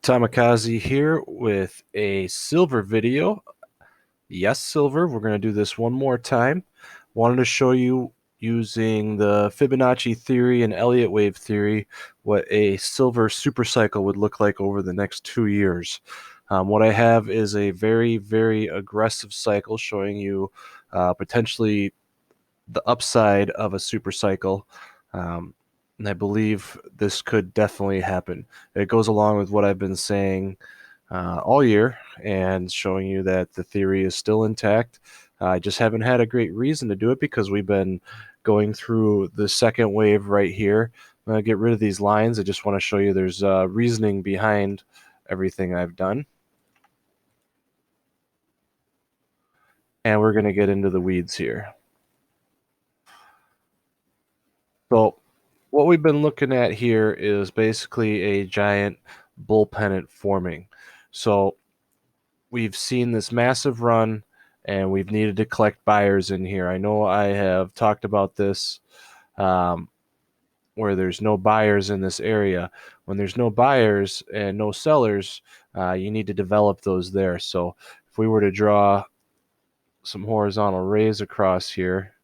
Tamikaze here with a silver video. Yes, silver. We're going to do this one more time. Wanted to show you using the Fibonacci theory and Elliott wave theory what a silver supercycle would look like over the next 2 years. What I have is a very, very aggressive cycle showing you potentially the upside of a supercycle. And I believe this could definitely happen. It goes along with what I've been saying all year and showing you that the theory is still intact. I just haven't had a great reason to do it because we've been going through the second wave right here. I'm going to get rid of these lines. I just want to show you there's reasoning behind everything I've done. And we're going to get into the weeds here. So what we've been looking at here is basically a giant bull pennant forming. So we've seen this massive run and we've needed to collect buyers in here. I know I have talked about this where there's no buyers in this area. When there's no buyers and no sellers, you need to develop those there. So if we were to draw some horizontal rays across here,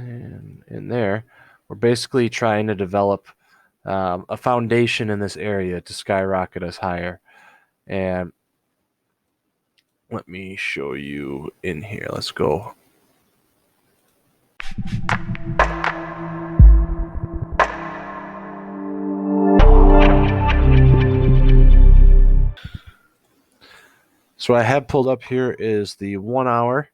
and in there, we're basically trying to develop a foundation in this area to skyrocket us higher. And let me show you in here. Let's go. So what I have pulled up here is the 1 hour,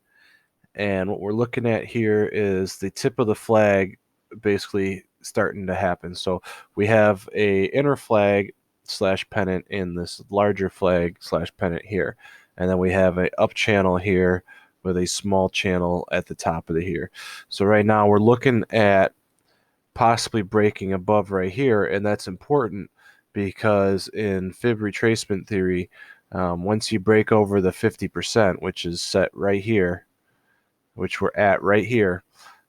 and what we're looking at here is the tip of the flag basically starting to happen. So we have a inner flag slash pennant in this larger flag slash pennant here, and then we have a up channel here with a small channel at the top of the here. So right now we're looking at possibly breaking above right here, and that's important because in fib retracement theory, once you break over the 50%, which is set right here, which we're at right here,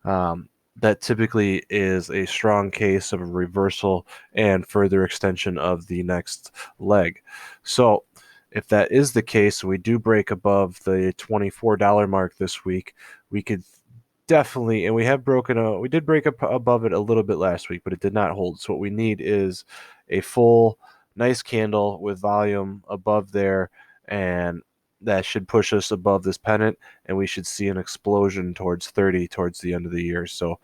that typically is a strong case of a reversal and further extension of the next leg. So if that is the case, we do break above the $24 mark this week, we could definitely, and we did break up above it a little bit last week, but it did not hold. So what we need is a full nice candle with volume above there, and that should push us above this pennant, and we should see an explosion towards 30 towards the end of the year. So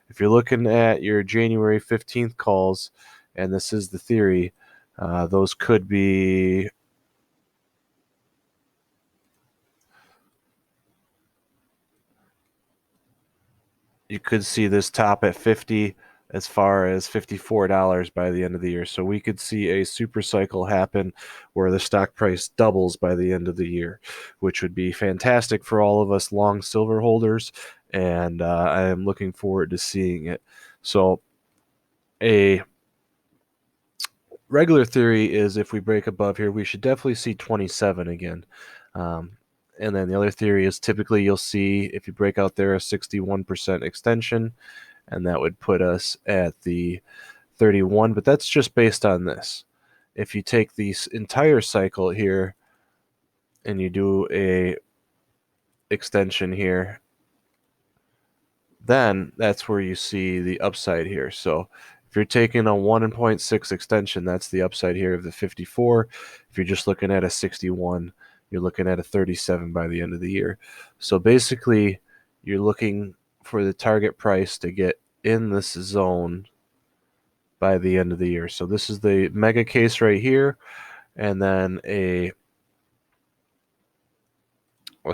if you're looking at your January 15th calls, and this is the theory, those could be you could see this top at 50 as far as $54 by the end of the year. So we could see a super cycle happen where the stock price doubles by the end of the year, which would be fantastic for all of us long silver holders, and I am looking forward to seeing it. So a regular theory is if we break above here, we should definitely see 27 again. And then the other theory is typically you'll see, if you break out there, a 61% extension, and that would put us at the 31, but that's just based on this. If you take the entire cycle here and you do a extension here, then that's where you see the upside here. So if you're taking a 1.6 extension, that's the upside here of the 54. If you're just looking at a 61, you're looking at a 37 by the end of the year. So basically, you're looking for the target price to get in this zone by the end of the year. So this is the mega case right here, and then a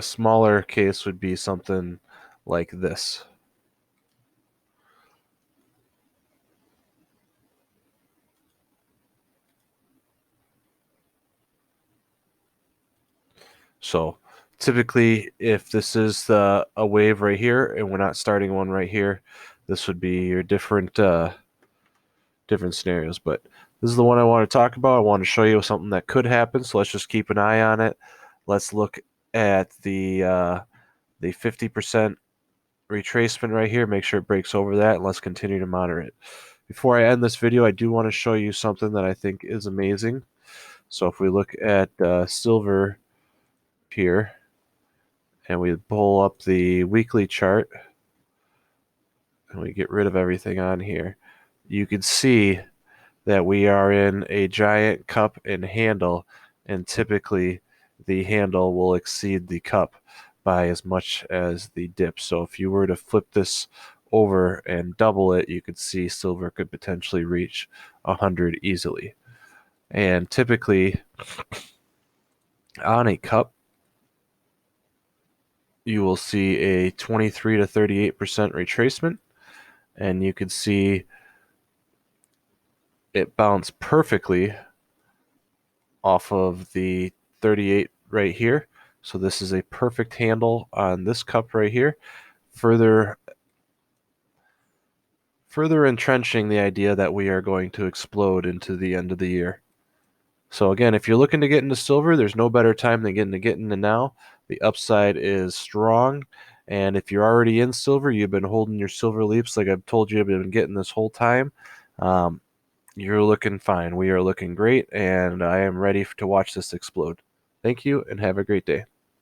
smaller case would be something like this. So typically, if this is a wave right here and we're not starting one right here, this would be your different scenarios. But this is the one I want to talk about. I want to show you something that could happen, so let's just keep an eye on it. Let's look at the 50% retracement right here. Make sure it breaks over that, and let's continue to monitor it. Before I end this video, I do want to show you something that I think is amazing. So if we look at silver here and we pull up the weekly chart and we get rid of everything on here, you can see that we are in a giant cup and handle, and typically the handle will exceed the cup by as much as the dip. So if you were to flip this over and double it, you could see silver could potentially reach 100 easily. And typically on a cup, you will see a 23 to 38% retracement, and you can see it bounce perfectly off of the 38 right here. So this is a perfect handle on this cup right here, further entrenching the idea that we are going to explode into the end of the year. So again, if you're looking to get into silver, there's no better time than getting into now. The upside is strong, and if you're already in silver, you've been holding your silver leaps like I've told you I've been getting this whole time. Um, you're looking fine. We are looking great, and I am ready to watch this explode. Thank you, and have a great day.